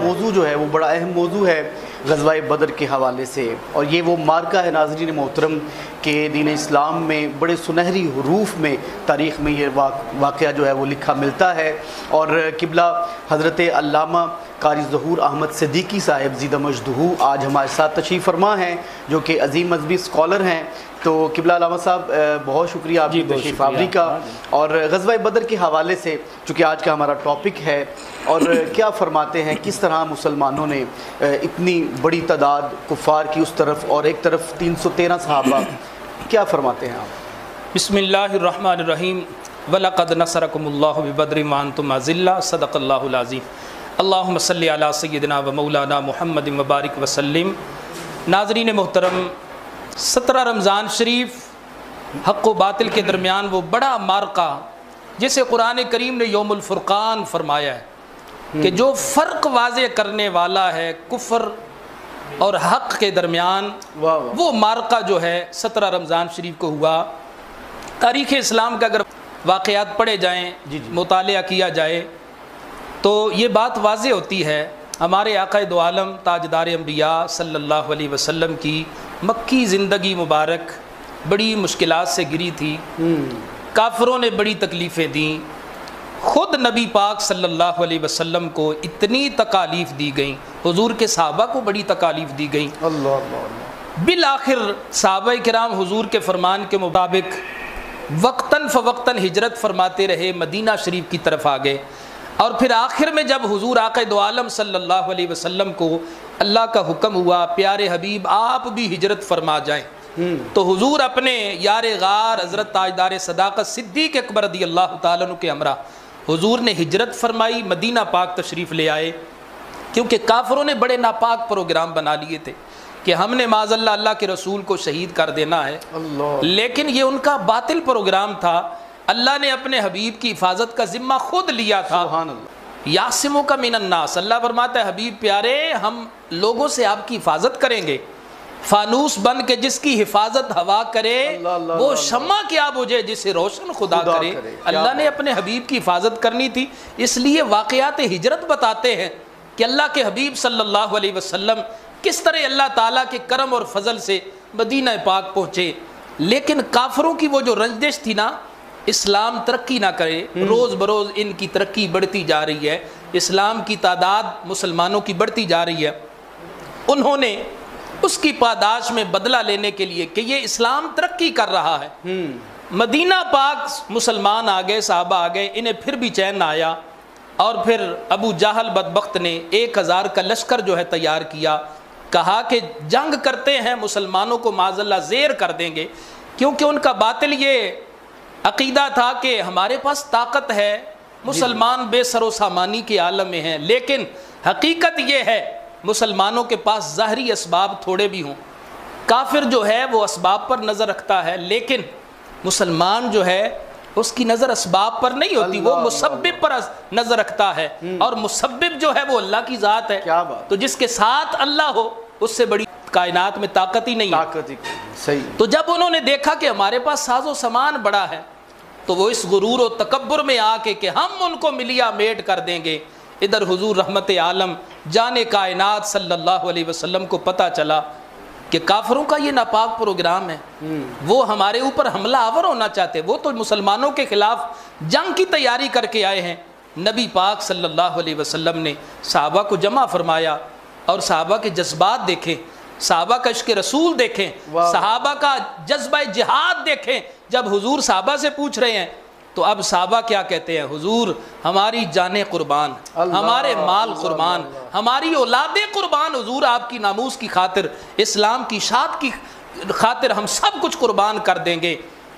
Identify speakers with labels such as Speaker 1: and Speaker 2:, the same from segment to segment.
Speaker 1: موضوع جو ہے وہ بڑا اہم موضوع ہے غزوہ بدر کے حوالے سے، اور یہ وہ مارکہ ہے ناظرین محترم کہ دین اسلام میں بڑے سنہری حروف میں تاریخ میں یہ واقعہ جو ہے وہ لکھا ملتا ہے۔ اور قبلہ حضرت علامہ قاری ظہور احمد صدیقی صاحب زیدہ مجدہ آج ہمارے ساتھ تشریف فرما ہیں، جو کہ عظیم مذہبی اسکالر ہیں۔ تو قبلہ علامہ صاحب بہت شکریہ آپ کی تشریف آوری کا، اور غزوہ بدر کے حوالے سے چونکہ آج کا ہمارا ٹاپک ہے، اور کیا فرماتے ہیں کس طرح مسلمانوں نے اتنی بڑی تعداد کفار کی اس طرف اور ایک طرف 313 صحابہ، کیا فرماتے ہیں آپ؟
Speaker 2: بسم اللہ الرحمن الرحیم وَلَقَدْ نَصَرَكُمُ اللَّهُ بِبَدْرٍ وَأَنْتُمْ أَذِلَّةٌ صدق اللہ العظیم اللہم صلی علی سیدنا و مولانا محمد مبارک وسلم۔ ناظرین محترم، 17 رمضان شریف حق و باطل کے درمیان وہ بڑا مارکہ جسے قرآن کریم نے یوم الفرقان فرمایا ہے کہ جو فرق واضح کرنے والا ہے کفر اور حق کے درمیان، وہ مارکہ جو ہے 17 رمضان شریف کو ہوا۔ تاریخ اسلام کا اگر واقعات پڑھے جائیں، مطالعہ کیا جائے تو یہ بات واضح ہوتی ہے ہمارے آقا دو عالم تاجدار انبیاء صلی اللہ علیہ وسلم کی مکی زندگی مبارک بڑی مشکلات سے گری تھی، کافروں نے بڑی تکلیفیں دیں، خود نبی پاک صلی اللہ علیہ وسلم کو اتنی تکالیف دی گئیں، حضور کے صحابہ کو بڑی تکالیف دی گئیں۔ بالآخر صحابہ کرام حضور کے فرمان کے مطابق وقتاً فوقتاً ہجرت فرماتے رہے، مدینہ شریف کی طرف آ گئے، اور پھر آخر میں جب حضور آقا دو عالم صلی اللہ علیہ وسلم کو اللہ کا حکم ہوا پیارے حبیب آپ بھی ہجرت فرما جائیں، تو حضور اپنے یار غار حضرت تاجدار صداقت صدیق اکبر رضی اللہ تعالیٰ عنہ کے ہمراہ حضور نے ہجرت فرمائی، مدینہ پاک تشریف لے آئے، کیونکہ کافروں نے بڑے ناپاک پروگرام بنا لیے تھے کہ ہم نے معاذ اللہ اللہ کے رسول کو شہید کر دینا ہے، لیکن یہ ان کا باطل پروگرام تھا۔ اللہ نے اپنے حبیب کی حفاظت کا ذمہ خود لیا تھا۔ یاسمک من الناس، اللہ فرماتا ہے حبیب پیارے ہم لوگوں سے آپ کی حفاظت کریں گے، فانوس بن کے جس کی حفاظت ہوا کرے وہ شمع کیا بجھے جسے روشن خدا کرے۔ اللہ نے اپنے حبیب کی حفاظت کرنی تھی، اس لیے واقعات ہجرت بتاتے ہیں کہ اللہ کے حبیب صلی اللہ علیہ وسلم کس طرح اللہ تعالیٰ کے کرم اور فضل سے مدینہ پاک پہنچے۔ لیکن کافروں کی وہ جو رنجش تھی نا، اسلام ترقی نہ کرے، روز بروز ان کی ترقی بڑھتی جا رہی ہے، اسلام کی تعداد مسلمانوں کی بڑھتی جا رہی ہے، انہوں نے اس کی پاداش میں بدلہ لینے کے لیے کہ یہ اسلام ترقی کر رہا ہے، مدینہ پاک مسلمان آ گئے، صحابہ آ گئے، انہیں پھر بھی چین نہ آیا، اور پھر ابو جہل بدبخت نے 1000 کا لشکر جو ہے تیار کیا، کہا کہ جنگ کرتے ہیں مسلمانوں کو معاذ اللہ زیر کر دیں گے، کیونکہ ان کا باطل یہ عقیدہ تھا کہ ہمارے پاس طاقت ہے، مسلمان بے سر و سامانی کے عالم میں ہیں، لیکن حقیقت یہ ہے مسلمانوں کے پاس ظاہری اسباب تھوڑے بھی ہوں، کافر جو ہے وہ اسباب پر نظر رکھتا ہے، لیکن مسلمان جو ہے اس کی نظر اسباب پر نہیں ہوتی، وہ مسبب پر نظر رکھتا ہے، اور مسبب جو ہے وہ اللہ کی ذات ہے، تو جس کے ساتھ اللہ ہو اس سے بڑی کائنات میں طاقت ہی نہیں ہے۔ تو جب انہوں نے دیکھا کہ ہمارے پاس ساز و سامان بڑا ہے، تو وہ اس غرور و تکبر میں آ کے کہ ہم ان کو ملیا میٹ کر دیں گے، ادھر حضور رحمت عالم جان کائنات صلی اللہ علیہ وسلم کو پتہ چلا کہ کافروں کا یہ ناپاک پروگرام ہے، وہ ہمارے اوپر حملہ آور ہونا چاہتے، وہ تو مسلمانوں کے خلاف جنگ کی تیاری کر کے آئے ہیں۔ نبی پاک صلی اللہ علیہ وسلم نے صحابہ کو جمع فرمایا، اور صحابہ کے جذبات دیکھیں، صحابہ کا عشق رسول دیکھیں، صحابہ کا جذبہ جہاد دیکھیں۔ جب حضور صحابہ سے پوچھ رہے ہیں تو اب صحابہ کیا کہتے ہیں، حضور ہماری جانیں قربان، ہمارے مال قربان، ہماری اولادیں قربان، حضور آپ کی ناموس کی خاطر، اسلام کی اشاعت کی خاطر ہم سب کچھ قربان کر دیں گے،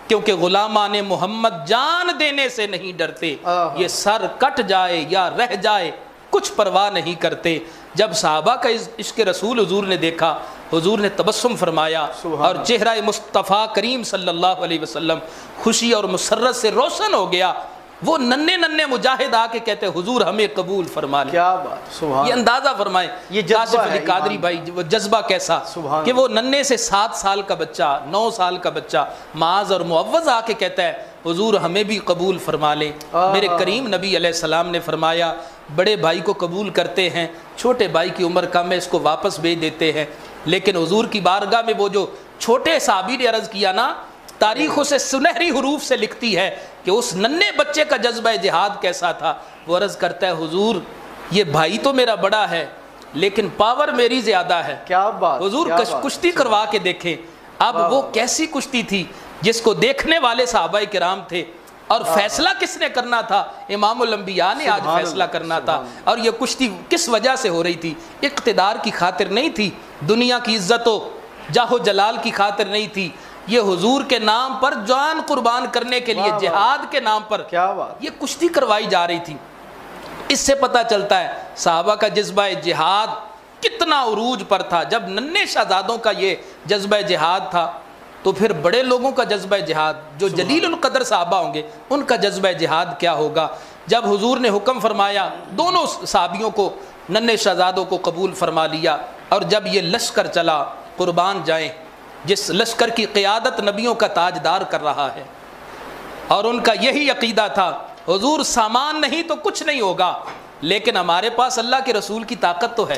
Speaker 2: کیونکہ غلامان محمد جان دینے سے نہیں ڈرتے، یہ سر کٹ جائے یا رہ جائے کچھ پرواہ نہیں کرتے۔ جب صحابہ کا عشق رسول حضور نے دیکھا، حضور نے تبسم فرمایا، اور چہرہ مصطفیٰ کریم صلی اللہ علیہ وسلم خوشی اور مسرت سے روشن ہو گیا۔ وہ ننھے ننھے مجاہد آ کے کہتے ہیں حضور ہمیں قبول فرما لیں۔
Speaker 1: کیا بات، سبحان، یہ
Speaker 2: اندازہ فرمائیں یہ کاشف علی قادری بھائی وہ جذبہ کیسا کہ وہ ننھے سے 7 سال کا بچہ، 9 سال کا بچہ معاذ اور معوض آ کے کہتا ہے حضور ہمیں بھی قبول فرما لیں۔ میرے کریم نبی علیہ السلام نے فرمایا بڑے بھائی کو قبول کرتے ہیں، چھوٹے بھائی کی عمر کم ہے اس کو واپس بھیج دیتے ہیں۔ لیکن حضور کی بارگاہ میں وہ جو چھوٹے صحابی نے عرض کیا نا، تاریخ اسے سنہری حروف سے لکھتی ہے کہ اس ننھے بچے کا جذبہ جہاد کیسا تھا۔ وہ عرض کرتا ہے حضور یہ بھائی تو میرا بڑا ہے لیکن پاور میری زیادہ ہے۔
Speaker 1: کیا بات،
Speaker 2: حضور کشتی کروا کے دیکھیں۔ اب وہ کیسی کشتی تھی جس کو دیکھنے والے صحابہ کرام تھے، اور فیصلہ کس نے کرنا تھا؟ امام الانبیاء نے آج فیصلہ کرنا تھا۔ اور یہ کشتی کس وجہ سے ہو رہی تھی؟ اقتدار کی خاطر نہیں تھی، دنیا کی عزت و جاہ و جلال کی خاطر نہیں تھی، یہ حضور کے نام پر جان قربان کرنے کے لیے، جہاد کے نام پر
Speaker 1: کیا بات،
Speaker 2: یہ کشتی کروائی جا رہی تھی۔ اس سے پتہ چلتا ہے صحابہ کا جذبہ جہاد کتنا عروج پر تھا۔ جب ننھے شہزادوں کا یہ جذبہ جہاد تھا تو پھر بڑے لوگوں کا جذبہ جہاد، جو جلیل القدر صحابہ ہوں گے، ان کا جذبہ جہاد کیا ہوگا؟ جب حضور نے حکم فرمایا، دونوں صحابیوں کو، ننھے شہزادوں کو قبول فرما لیا، اور جب یہ لشکر چلا، قربان جائیں، جس لشکر کی قیادت نبیوں کا تاجدار کر رہا ہے، اور ان کا یہی عقیدہ تھا حضور سامان نہیں تو کچھ نہیں ہوگا، لیکن ہمارے پاس اللہ کے رسول کی طاقت تو ہے۔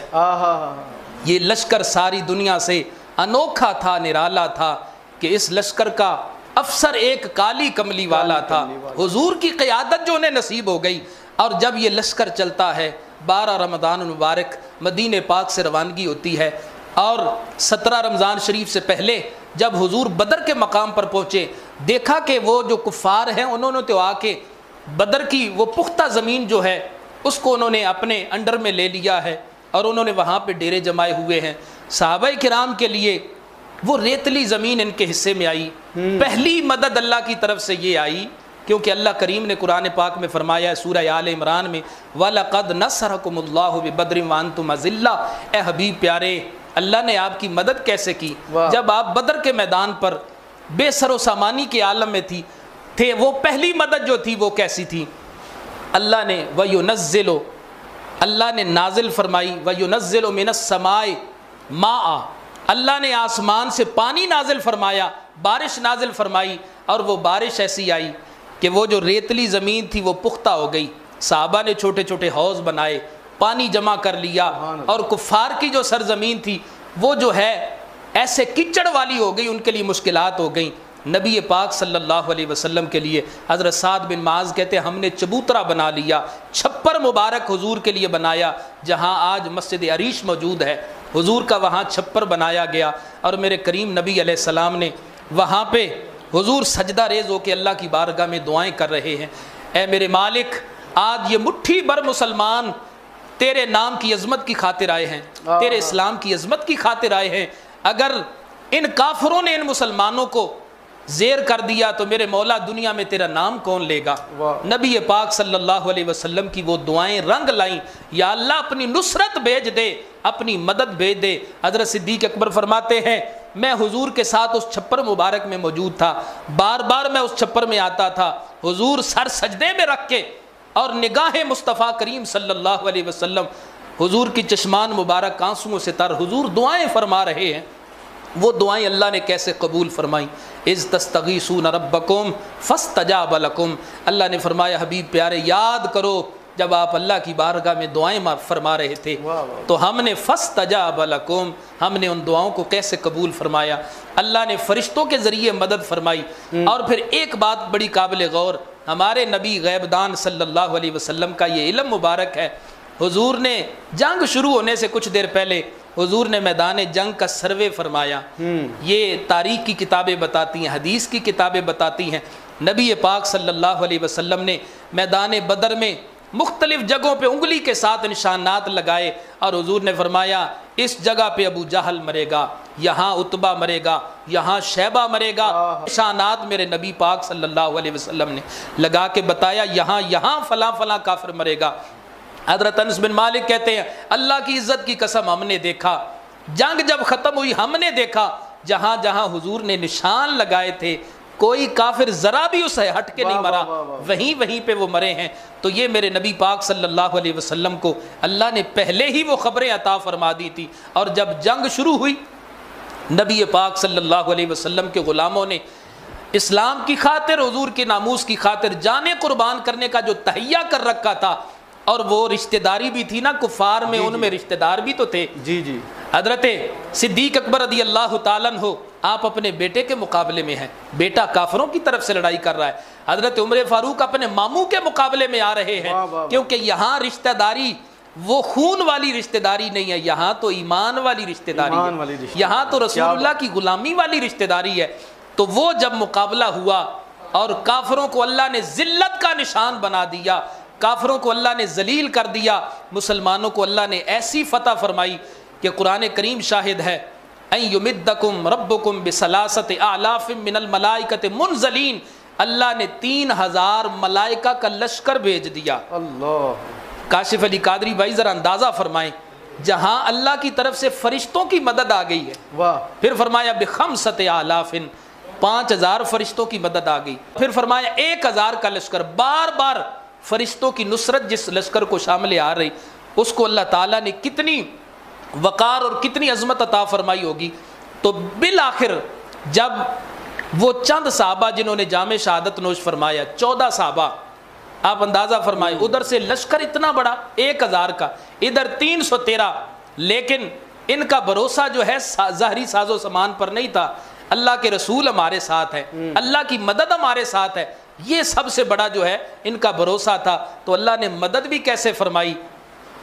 Speaker 2: یہ لشکر ساری دنیا سے انوکھا تھا، نرالا تھا، کہ اس لشکر کا افسر ایک کالی کملی والا تھا، حضور کی قیادت جو انہیں نصیب ہو گئی۔ اور جب یہ لشکر چلتا ہے، 12 رمضان المبارک مدینہ پاک سے روانگی ہوتی ہے، اور 17 رمضان شریف سے پہلے جب حضور بدر کے مقام پر پہنچے، دیکھا کہ وہ جو کفار ہیں انہوں نے تو آ کے بدر کی وہ پختہ زمین جو ہے اس کو انہوں نے اپنے انڈر میں لے لیا ہے، اور انہوں نے وہاں پہ ڈیرے جمائے ہوئے ہیں۔ صحابہ کرام کے لیے وہ ریتلی زمین ان کے حصے میں آئی، پہلی مدد اللہ کی طرف سے یہ آئی، کیونکہ اللہ کریم نے قرآن پاک میں فرمایا ہے سورہ آل عمران میں، وَلَقَدْ نَصَرَكُمُ اللَّهُ بِبَدْرٍ وَأَنْتُمْ أَذِلَّةٌ۔ اے حبیب پیارے، اللہ نے آپ کی مدد کیسے کی؟ جب آپ بدر کے میدان پر بے سر و سامانی کے عالم میں تھے، وہ پہلی مدد جو تھی وہ کیسی تھی؟ اللہ نے وَيُنَزِّلُ، اللہ نے نازل فرمائی، وَيُنَزِّلُ مِنَ السَّمَاءِ مَاءً، اللہ نے آسمان سے پانی نازل فرمایا، بارش نازل فرمائی، اور وہ بارش ایسی آئی کہ وہ جو ریتلی زمین تھی وہ پختہ ہو گئی۔ صحابہ نے چھوٹے چھوٹے حوض بنائے، پانی جمع کر لیا، اور کفار کی جو سرزمین تھی وہ جو ہے ایسے کیچڑ والی ہو گئی، ان کے لیے مشکلات ہو گئیں۔ نبی پاک صلی اللہ علیہ وسلم کے لیے حضرت سعد بن معاذ کہتے ہیں ہم نے چبوترا بنا لیا، چھپر مبارک حضور کے لیے بنایا، جہاں آج مسجد عریش موجود ہے، حضور کا وہاں چھپر بنایا گیا، اور میرے کریم نبی علیہ السلام نے وہاں پہ حضور سجدہ ریز ہو کے اللہ کی بارگاہ میں دعائیں کر رہے ہیں، اے میرے مالک آج یہ مٹھی بھر مسلمان تیرے نام کی عظمت کی خاطر آئے ہیں، تیرے اسلام کی عظمت کی خاطر آئے ہیں، اگر ان کافروں نے ان مسلمانوں کو زیر کر دیا تو میرے مولا دنیا میں تیرا نام کون لے گا؟ نبی پاک صلی اللہ علیہ وسلم کی وہ دعائیں رنگ لائیں، یا اللہ اپنی نصرت بھیج دے، اپنی مدد بھیج دے۔ حضرت صدیق اکبر فرماتے ہیں میں حضور کے ساتھ اس چھپر مبارک میں موجود تھا، بار بار میں اس چھپر میں آتا تھا، حضور سر سجدے میں رکھ کے اور نگاہ مصطفیٰ کریم صلی اللہ علیہ وسلم، حضور کی چشمان مبارک آنسوؤں سے تر، حضور دعائیں فرما رہے ہیں۔ وہ دعائیں اللہ نے کیسے قبول فرمائیں؟ اذ تستغیثون ربکم فاستجاب لکم، اللہ نے فرمایا حبیب پیارے یاد کرو جب آپ اللہ کی بارگاہ میں دعائیں فرما رہے تھے تو ہم نے فاستجاب لکم، ہم نے ان دعاؤں کو کیسے قبول فرمایا؟ اللہ نے فرشتوں کے ذریعے مدد فرمائی۔ اور پھر ایک بات بڑی قابل غور، ہمارے نبی غیب دان صلی اللہ علیہ وسلم کا یہ علم مبارک ہے، حضور نے جنگ شروع ہونے سے کچھ دیر پہلے حضور نے میدان جنگ کا سروے فرمایا۔ یہ تاریخ کی کتابیں بتاتی ہیں، حدیث کی کتابیں بتاتی ہیں، نبی پاک صلی اللہ علیہ وسلم نے میدان بدر میں مختلف جگہوں پہ انگلی کے ساتھ نشانات لگائے، اور حضور نے فرمایا اس جگہ پہ ابو جہل مرے گا، یہاں عتبہ مرے گا، یہاں شیبہ مرے گا، نشانات میرے نبی پاک صلی اللہ علیہ وسلم نے لگا کے بتایا، یہاں فلاں فلاں کافر مرے گا۔ حضرت انس بن مالک کہتے ہیں اللہ کی عزت کی قسم ہم نے دیکھا، جنگ جب ختم ہوئی ہم نے دیکھا جہاں جہاں حضور نے نشان لگائے تھے کوئی کافر ذرا بھی اسے ہٹ کے نہیں مرا، وہیں پہ وہ مرے ہیں۔ تو یہ میرے نبی پاک صلی اللہ علیہ وسلم کو اللہ نے پہلے ہی وہ خبریں عطا فرما دی تھی، اور جب جنگ شروع ہوئی نبی پاک صلی اللہ علیہ وسلم کے غلاموں نے اسلام کی خاطر، حضور کے ناموس کی خاطر جانیں قربان کرنے کا جو تہیہ کر رکھا تھا، اور وہ رشتہ داری بھی تھی نا کفار میں، ان میں رشتہ دار بھی تو تھے.
Speaker 1: جی جی.
Speaker 2: حضرت صدیق اکبر رضی اللہ تعالیٰ عنہ آپ اپنے بیٹے کے مقابلے میں ہیں، بیٹا کافروں کی طرف سے لڑائی کر رہا ہے. حضرت عمر فاروق اپنے ماموں کے مقابلے میں آ رہے ہیں، کیونکہ یہاں رشتہ داری وہ خون والی رشتہ داری نہیں ہے، یہاں تو ایمان والی رشتہ داری ہے، یہاں تو رسول اللہ کی غلامی والی رشتہ داری ہے. تو وہ جب مقابلہ ہوا اور کافروں کو اللہ نے ذلت کا نشان بنا دیا، کافروں کو اللہ نے ذلیل کر دیا، مسلمانوں کو اللہ نے ایسی فتح فرمائی کہ قرآن کریم شاہد ہے ان یمدکم ربکم بثلاثۃ آلاف من الملائکۃ منزلین، اللہ نے 3000 ملائکہ کا لشکر بھیج دیا.
Speaker 1: اللہ.
Speaker 2: کاشف علی قادری بھائی ذرا اندازہ فرمائیں، جہاں اللہ کی طرف سے فرشتوں کی مدد آ گئی ہے،
Speaker 1: واہ.
Speaker 2: پھر فرمایا بخمسۃ آلاف، 5000 فرشتوں کی مدد آ گئی، پھر فرمایا 1000 کا لشکر. بار بار فرشتوں کی نصرت جس لشکر کو شامل آ رہی، اس کو اللہ تعالیٰ نے کتنی وقار اور کتنی عظمت عطا فرمائی ہوگی. تو بالآخر جب وہ چند صحابہ جنہوں نے جام شہادت نوش فرمایا، 14 صحابہ، آپ اندازہ فرمائیں، ادھر سے لشکر اتنا بڑا 1000 کا، ادھر 313، لیکن ان کا بھروسہ جو ہے ظاہری ساز و سامان پر نہیں تھا. اللہ کے رسول ہمارے ساتھ ہے، اللہ کی مدد ہمارے ساتھ ہے، یہ سب سے بڑا جو ہے ان کا بھروسہ تھا. تو اللہ نے مدد بھی کیسے فرمائی،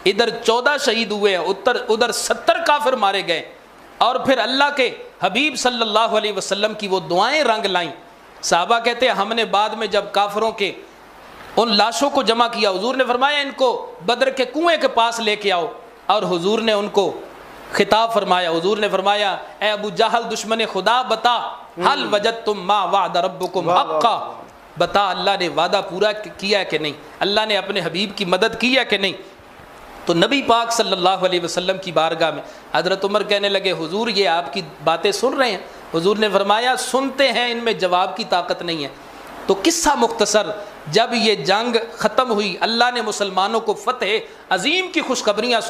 Speaker 2: ادھر 14 شہید ہوئے ہیں، ادھر 70 کافر مارے گئے. اور پھر اللہ کے حبیب صلی اللہ علیہ وسلم کی وہ دعائیں رنگ لائیں. صحابہ کہتے ہیں ہم نے بعد میں جب کافروں کے ان لاشوں کو جمع کیا، حضور نے فرمایا ان کو بدر کے کنویں کے پاس لے کے آؤ، اور حضور نے ان کو خطاب فرمایا، حضور نے فرمایا اے ابو جہل دشمن خدا، بتا حل وجدتم ما وعد ربکم حقا، بتا اللہ نے وعدہ پورا کیا ہے کہ نہیں، اللہ نے اپنے حبیب کی مدد کی ہے کہ نہیں. تو نبی پاک صلی اللہ علیہ وسلم کی بارگاہ میں حضرت عمر کہنے لگے حضور یہ آپ کی باتیں سن رہے ہیں؟ حضور نے فرمایا سنتے ہیں، ان میں جواب کی طاقت نہیں ہے. تو قصہ مختصر، جب یہ جنگ ختم ہوئی، اللہ نے مسلمانوں کو فتح عظیم کی خوشخبریاں